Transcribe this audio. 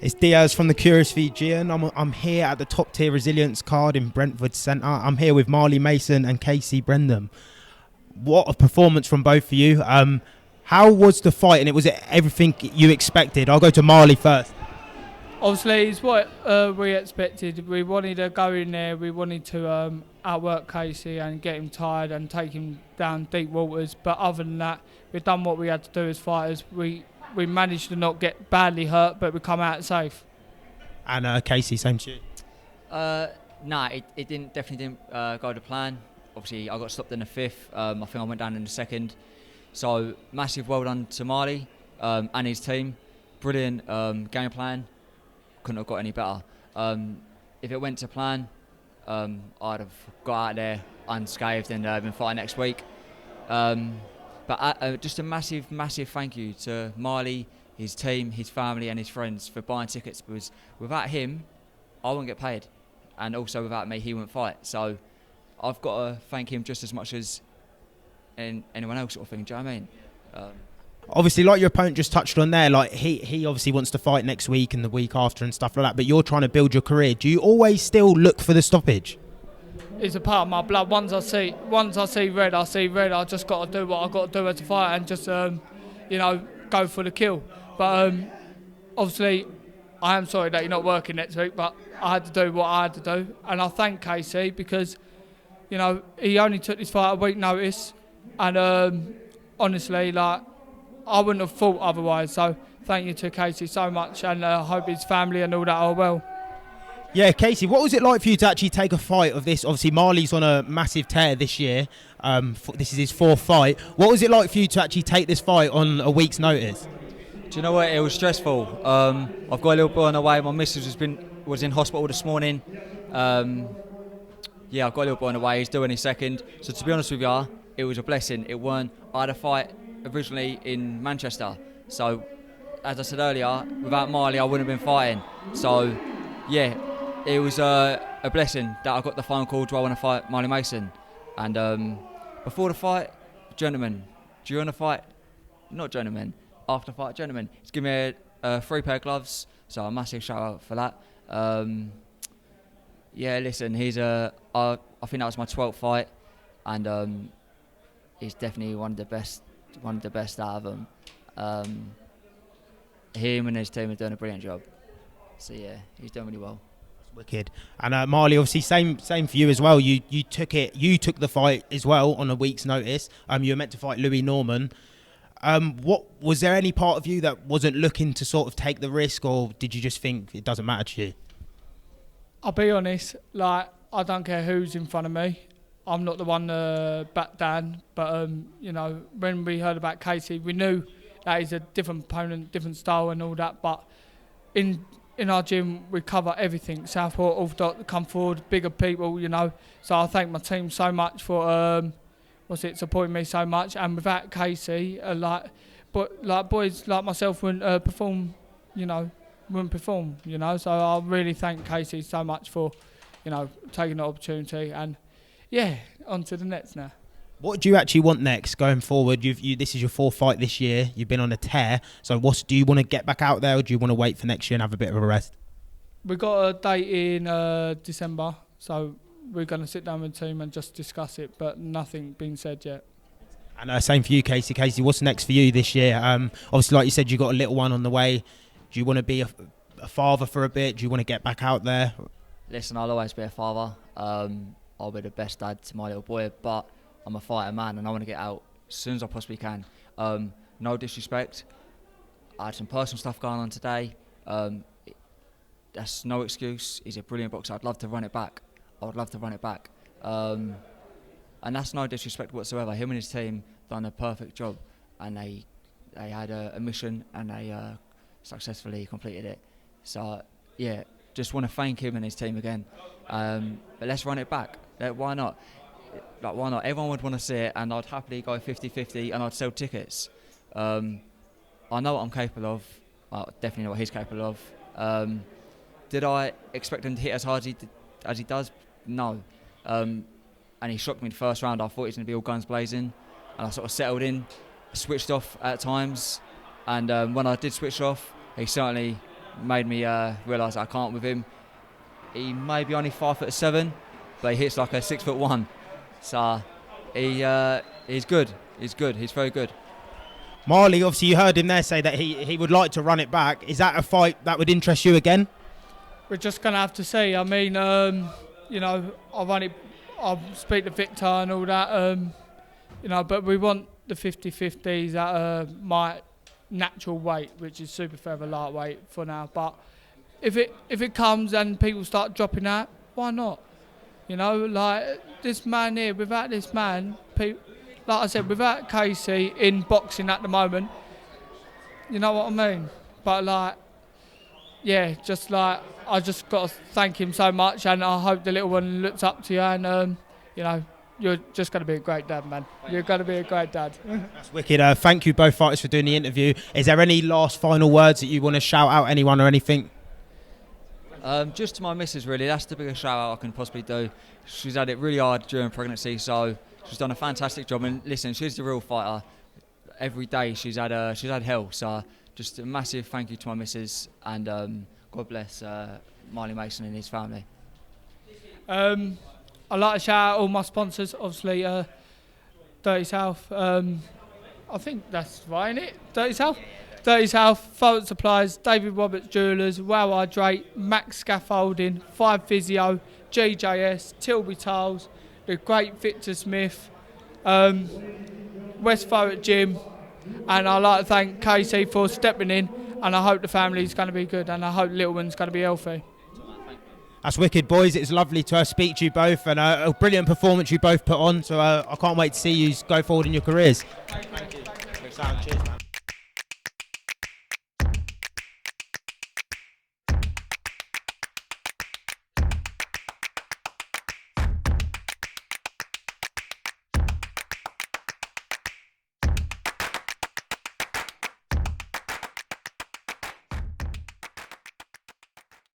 It's Diaz from the Curious Fijian. I'm here at the top tier resilience card in Brentford Centre. I'm here with Marley Mason and Kasey Bradnum. What a performance from both of you. How was the fight, and was it everything you expected? I'll go to Marley first. Obviously, it's what we expected. We wanted to go in there. We wanted to outwork Kasey and get him tired and take him down deep waters. But other than that, we've done what we had to do as fighters. We managed to not get badly hurt, but we come out safe. And Kasey, same to you. Nah, it definitely didn't go to plan. Obviously, I got stopped in the fifth. I think I went down in the second. So massive well done to Marley and his team. Brilliant game plan. Couldn't have got any better. If it went to plan, I'd have got out there unscathed and been fighting next week. But just a massive, massive thank you to Marley, his team, his family and his friends for buying tickets, because without him, I wouldn't get paid. And also without me, he wouldn't fight. So I've got to thank him just as much as anyone else, sort of thing. Do you know what I mean? Obviously, like your opponent just touched on there, like he obviously wants to fight next week and the week after and stuff like that, but you're trying to build your career. Do you always still look for the stoppage? It's a part of my blood. Once I see red, I see red. I just got to do what I got to do as a fighter and just, go for the kill. But obviously, I am sorry that you're not working next week, but I had to do what I had to do. And I thank Kasey because, he only took this fight a week notice. And honestly, I wouldn't have thought otherwise. So thank you to Kasey so much, and I hope his family and all that are well. Yeah, Kasey, what was it like for you to actually take a fight of this? Obviously, Marley's on a massive tear this year. This is his fourth fight. What was it like for you to actually take this fight on a week's notice? Do you know what? It was stressful. I've got a little boy on the way. My missus was in hospital this morning. I've got a little boy on the way. He's doing his second. So to be honest with you, it was a blessing. It weren't. I had a fight originally in Manchester. So, as I said earlier, without Marley, I wouldn't have been fighting. So, yeah, it was a blessing that I got the phone call, do I want to fight Marley Mason? And before the fight, gentlemen. During the fight, not gentlemen. After the fight, gentlemen. He's given me a 3 pair of gloves, so a massive shout out for that. Listen, he's I think that was my 12th fight, and he's definitely one of the best out of them. Him and his team are doing a brilliant job. So yeah, he's doing really well. Wicked. And Marley, obviously, same for you as well. You took the fight as well on a week's notice. You were meant to fight Louis Norman. What was there any part of you that wasn't looking to sort of take the risk, or did you just think it doesn't matter to you? I'll be honest, I don't care who's in front of me. I'm not the one to back down. But when we heard about Kasey, we knew that he's a different opponent, different style and all that. But in our gym, we cover everything. Southport, Orthodox, come forward, bigger people, So I thank my team so much for supporting me so much. And without Kasey, boys like myself wouldn't perform. So I really thank Kasey so much for, taking the opportunity. And yeah, on to the next now. What do you actually want next going forward? This is your 4th fight this year. You've been on a tear. So do you want to get back out there, or do you want to wait for next year and have a bit of a rest? We got a date in December, so we're going to sit down with the team and just discuss it, but nothing been said yet. And same for you, Kasey. Kasey, what's next for you this year? Obviously, like you said, you've got a little one on the way. Do you want to be a father for a bit? Do you want to get back out there? Listen, I'll always be a father. I'll be the best dad to my little boy, but I'm a fighter man and I want to get out as soon as I possibly can. No disrespect. I had some personal stuff going on today. That's no excuse. He's a brilliant boxer. I'd love to run it back. And that's no disrespect whatsoever. Him and his team done a perfect job, and they had a mission and they successfully completed it. So yeah, just want to thank him and his team again. But let's run it back. Why not? Why not? Everyone would want to see it, and I'd happily go 50-50 and I'd sell tickets. I know what I'm capable of. I definitely know what he's capable of. Did I expect him to hit as hard as he does? No. And he shocked me in the first round. I thought he was going to be all guns blazing, and I sort of settled in, switched off at times, and when I did switch off, he certainly made me realise that I can't with him. He may be only 5'7", but he hits like a 6'1". So he's good. He's good. He's very good. Marley, obviously you heard him there say that he would like to run it back. Is that a fight that would interest you again? We're just going to have to see. I mean, you know, I'll speak to Victor and all that, you know, but we want the 50-50s at my natural weight, which is super feather lightweight for now. But if it comes and people start dropping out, why not? You know, like this man here, without this man, like I said, without Kasey in boxing at the moment, you know what I mean? But like, yeah, just like, I just got to thank him so much, and I hope the little one looks up to you, and you know, you're just going to be a great dad, man. You're going to be a great dad. That's wicked. Thank you both fighters for doing the interview. Is there any last final words that you want to shout out anyone or anything? Just to my missus, really. That's the biggest shout out I can possibly do. She's had it really hard during pregnancy, so she's done a fantastic job. And listen, she's the real fighter. Every day she's had hell. So just a massive thank you to my missus, and God bless Marley Mason and his family. I'd like to shout out all my sponsors, obviously Dirty South. I think that's right, innit? Dirty South? Dirty South, Fulton Supplies, David Roberts Jewellers, Wow Hydrate, Max Scaffolding, 5 Physio, GJS, Tilby Tiles, The Great Victor Smith, West Fulton Gym, and I'd like to thank Kasey for stepping in, and I hope the family's going to be good, and I hope the little one's going to be healthy. That's wicked, boys. It's lovely to speak to you both, and a brilliant performance you both put on, so I can't wait to see you go forward in your careers. Thank you. Cheers, man.